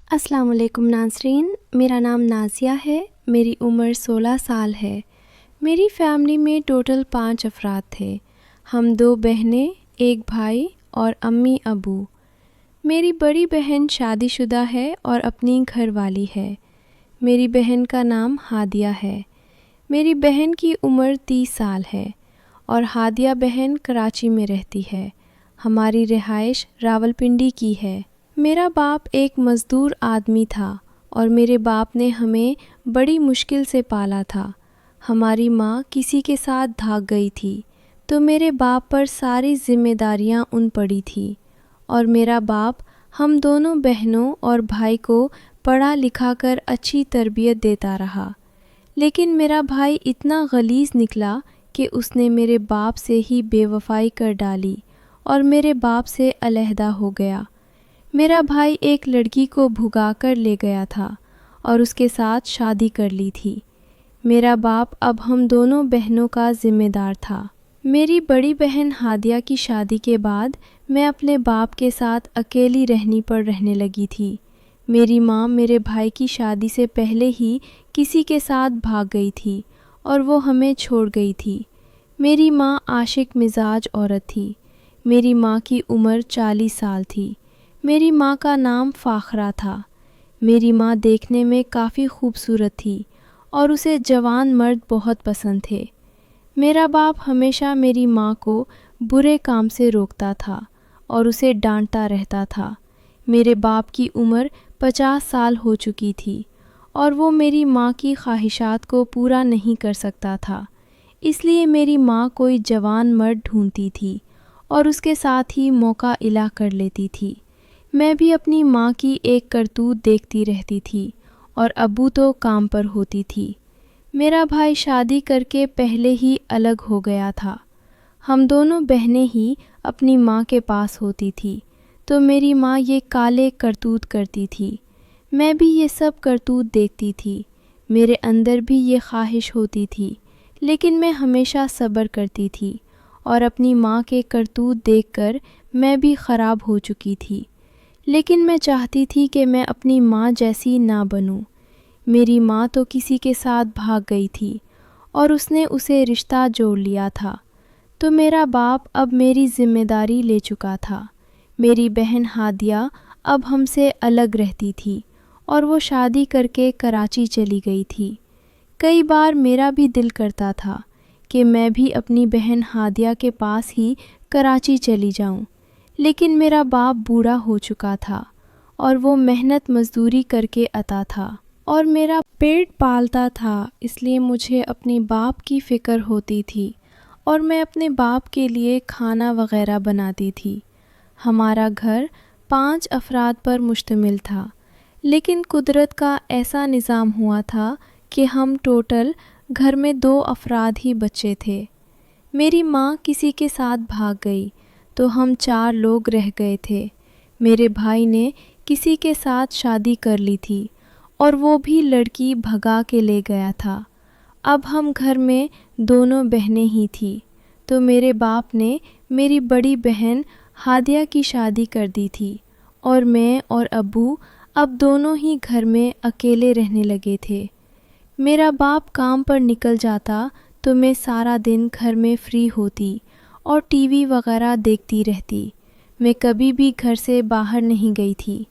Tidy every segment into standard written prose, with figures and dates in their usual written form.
السلام علیکم ناظرین، میرا نام نازیہ ہے، میری عمر 16 سال ہے۔ میری فیملی میں ٹوٹل 5 افراد تھے۔ ہم 2 بہنیں، 1 بھائی اور امی ابو۔ میری بڑی بہن شادی شدہ ہے اور اپنی گھر والی ہے۔ میری بہن کا نام ہادیہ ہے۔ میری بہن کی عمر 30 سال ہے اور ہادیہ بہن کراچی میں رہتی ہے۔ ہماری رہائش راولپنڈی کی ہے۔ میرا باپ ایک مزدور آدمی تھا اور میرے باپ نے ہمیں بڑی مشکل سے پالا تھا۔ ہماری ماں کسی کے ساتھ بھاگ گئی تھی تو میرے باپ پر ساری ذمہ داریاں ان پڑی تھی، اور میرا باپ ہم دونوں بہنوں اور بھائی کو پڑھا لکھا کر اچھی تربیت دیتا رہا۔ لیکن میرا بھائی اتنا غلیظ نکلا کہ اس نے میرے باپ سے ہی بے وفائی کر ڈالی اور میرے باپ سے علیحدہ ہو گیا۔ میرا بھائی ایک لڑکی کو بھگا کر لے گیا تھا اور اس کے ساتھ شادی کر لی تھی۔ میرا باپ اب ہم دونوں بہنوں کا ذمہ دار تھا۔ میری بڑی بہن ہادیہ کی شادی کے بعد میں اپنے باپ کے ساتھ اکیلی رہنے لگی تھی۔ میری ماں میرے بھائی کی شادی سے پہلے ہی کسی کے ساتھ بھاگ گئی تھی اور وہ ہمیں چھوڑ گئی تھی۔ میری ماں عاشق مزاج عورت تھی۔ میری ماں کی عمر 40 سال تھی۔ میری ماں کا نام فاخرہ تھا۔ میری ماں دیکھنے میں کافی خوبصورت تھی اور اسے جوان مرد بہت پسند تھے۔ میرا باپ ہمیشہ میری ماں کو برے کام سے روکتا تھا اور اسے ڈانٹتا رہتا تھا۔ میرے باپ کی عمر 50 سال ہو چکی تھی اور وہ میری ماں کی خواہشات کو پورا نہیں کر سکتا تھا، اس لیے میری ماں کوئی جوان مرد ڈھونڈتی تھی اور اس کے ساتھ ہی موقع الا کر لیتی تھی۔ میں بھی اپنی ماں کی ایک کرتوت دیکھتی رہتی تھی اور ابو تو کام پر ہوتی تھی۔ میرا بھائی شادی کر کے پہلے ہی الگ ہو گیا تھا۔ ہم دونوں بہنیں ہی اپنی ماں کے پاس ہوتی تھی تو میری ماں یہ کالے کرتوت کرتی تھی۔ میں بھی یہ سب کرتوت دیکھتی تھی۔ میرے اندر بھی یہ خواہش ہوتی تھی، لیکن میں ہمیشہ صبر کرتی تھی اور اپنی ماں کے کرتوت دیکھ کر میں بھی خراب ہو چکی تھی۔ لیکن میں چاہتی تھی کہ میں اپنی ماں جیسی نہ بنوں۔ میری ماں تو کسی کے ساتھ بھاگ گئی تھی اور اس نے اسے رشتہ جوڑ لیا تھا، تو میرا باپ اب میری ذمہ داری لے چکا تھا۔ میری بہن ہادیہ اب ہم سے الگ رہتی تھی اور وہ شادی کر کے کراچی چلی گئی تھی۔ کئی بار میرا بھی دل کرتا تھا کہ میں بھی اپنی بہن ہادیہ کے پاس ہی کراچی چلی جاؤں، لیکن میرا باپ بوڑھا ہو چکا تھا اور وہ محنت مزدوری کر کے آتا تھا اور میرا پیٹ پالتا تھا، اس لیے مجھے اپنے باپ کی فکر ہوتی تھی اور میں اپنے باپ کے لیے کھانا وغیرہ بناتی تھی۔ ہمارا گھر 5 افراد پر مشتمل تھا، لیکن قدرت کا ایسا نظام ہوا تھا کہ ہم ٹوٹل گھر میں 2 افراد ہی بچے تھے۔ میری ماں کسی کے ساتھ بھاگ گئی تو ہم 4 لوگ رہ گئے تھے۔ میرے بھائی نے کسی کے ساتھ شادی کر لی تھی اور وہ بھی لڑکی بھگا کے لے گیا تھا۔ اب ہم گھر میں دونوں بہنیں ہی تھیں، تو میرے باپ نے میری بڑی بہن ہادیہ کی شادی کر دی تھی اور میں اور ابو اب دونوں ہی گھر میں اکیلے رہنے لگے تھے۔ میرا باپ کام پر نکل جاتا تو میں سارا دن گھر میں فری ہوتی اور ٹی وی وغیرہ دیکھتی رہتی۔ میں کبھی بھی گھر سے باہر نہیں گئی تھی،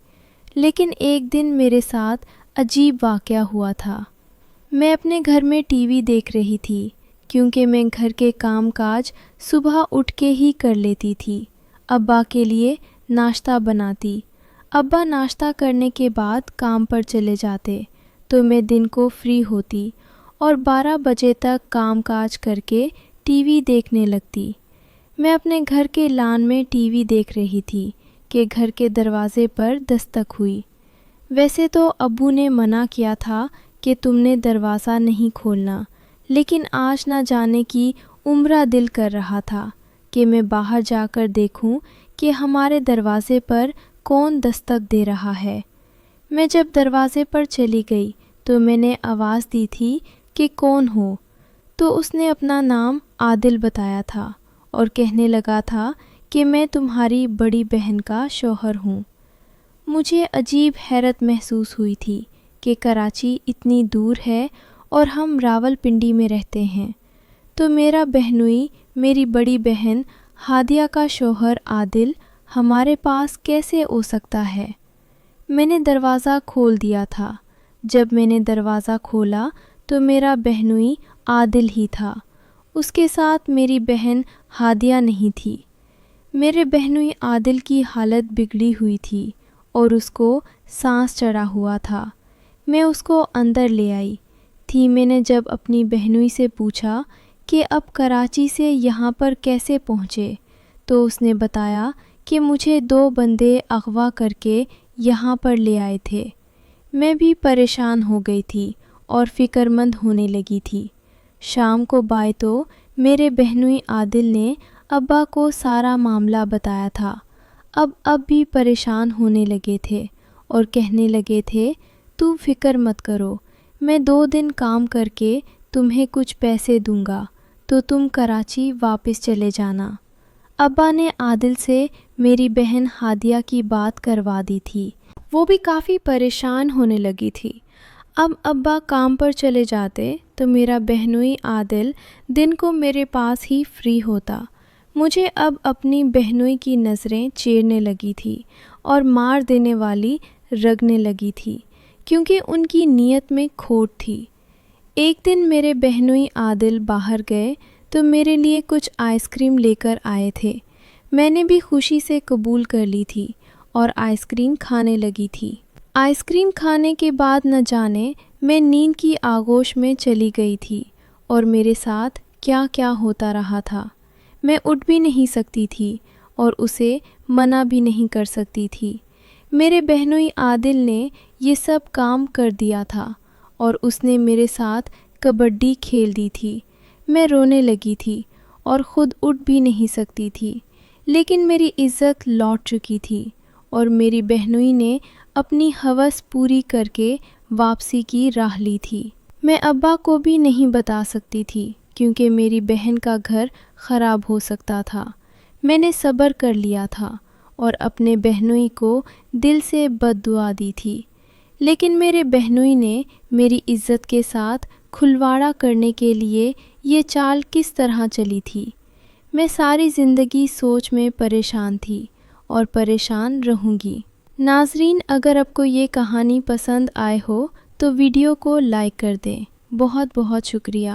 لیکن ایک دن میرے ساتھ عجیب واقعہ ہوا تھا۔ میں اپنے گھر میں ٹی وی دیکھ رہی تھی کیونکہ میں گھر کے کام کاج صبح اٹھ کے ہی کر لیتی تھی۔ ابا کے لیے ناشتہ بناتی۔ ابا ناشتہ کرنے کے بعد کام پر چلے جاتے تو میں دن کو فری ہوتی اور 12 بجے تک کام کاج کر کے ٹی وی دیکھنے لگتی۔ میں اپنے گھر کے لان میں ٹی وی دیکھ رہی تھی کہ گھر کے دروازے پر دستک ہوئی۔ ویسے تو ابو نے منع کیا تھا کہ تم نے دروازہ نہیں کھولنا، لیکن آج نہ جانے کی عمرہ دل کر رہا تھا کہ میں باہر جا کر دیکھوں کہ ہمارے دروازے پر کون دستک دے رہا ہے۔ میں جب دروازے پر چلی گئی تو میں نے آواز دی تھی کہ کون ہو، تو اس نے اپنا نام عادل بتایا تھا اور کہنے لگا تھا کہ میں تمہاری بڑی بہن کا شوہر ہوں۔ مجھے عجیب حیرت محسوس ہوئی تھی کہ کراچی اتنی دور ہے اور ہم راولپنڈی میں رہتے ہیں، تو میرا بہنوئی، میری بڑی بہن ہادیہ کا شوہر عادل ہمارے پاس کیسے ہو سکتا ہے؟ میں نے دروازہ کھول دیا تھا۔ جب میں نے دروازہ کھولا تو میرا بہنوئی عادل ہی تھا، اس کے ساتھ میری بہن ہادیہ نہیں تھی۔ میرے بہنوئی عادل کی حالت بگڑی ہوئی تھی اور اس کو سانس چڑھا ہوا تھا۔ میں اس کو اندر لے آئی تھی۔ میں نے جب اپنی بہنوئی سے پوچھا کہ اب کراچی سے یہاں پر کیسے پہنچے، تو اس نے بتایا کہ مجھے 2 بندے اغوا کر کے یہاں پر لے آئے تھے۔ میں بھی پریشان ہو گئی تھی اور فکر مند ہونے لگی تھی۔ شام کو بائے تو میرے بہنوئی عادل نے ابا کو سارا معاملہ بتایا تھا۔ اب بھی پریشان ہونے لگے تھے اور کہنے لگے تھے تو فکر مت کرو، میں 2 دن کام کر کے تمہیں کچھ پیسے دوں گا تو تم کراچی واپس چلے جانا۔ ابا نے عادل سے میری بہن ہادیہ کی بات کروا دی تھی، وہ بھی کافی پریشان ہونے لگی تھی۔ اب ابا کام پر چلے جاتے تو میرا بہنوئی عادل دن کو میرے پاس ہی فری ہوتا۔ مجھے اب اپنی بہنوئی کی نظریں چیرنے لگی تھی اور مار دینے والی رگنے لگی تھی، کیونکہ ان کی نیت میں کھوٹ تھی۔ ایک دن میرے بہنوئی عادل باہر گئے تو میرے لیے کچھ آئس کریم لے کر آئے تھے۔ میں نے بھی خوشی سے قبول کر لی تھی اور آئس کریم کھانے لگی تھی۔ آئس کریم کھانے کے بعد نہ جانے میں نیند کی آغوش میں چلی گئی تھی اور میرے ساتھ کیا کیا ہوتا رہا تھا۔ میں اٹھ بھی نہیں سکتی تھی اور اسے منع بھی نہیں کر سکتی تھی۔ میرے بہنوئی عادل نے یہ سب کام کر دیا تھا اور اس نے میرے ساتھ کبڈی کھیل دی تھی۔ میں رونے لگی تھی اور خود اٹھ بھی نہیں سکتی تھی، لیکن میری عزت لوٹ چکی تھی اور میری بہنوئی نے اپنی ہوس پوری کر کے واپسی کی راہ لی تھی۔ میں ابا کو بھی نہیں بتا سکتی تھی کیونکہ میری بہن کا گھر خراب ہو سکتا تھا۔ میں نے صبر کر لیا تھا اور اپنے بہنوئی کو دل سے بد دعا دی تھی، لیکن میرے بہنوئی نے میری عزت کے ساتھ کھلواڑا کرنے کے لیے یہ چال کس طرح چلی تھی۔ میں ساری زندگی سوچ میں پریشان تھی اور پریشان رہوں گی۔ ناظرین، اگر آپ کو یہ کہانی پسند آئے ہو تو ویڈیو کو لائک کر دیں۔ بہت بہت شکریہ۔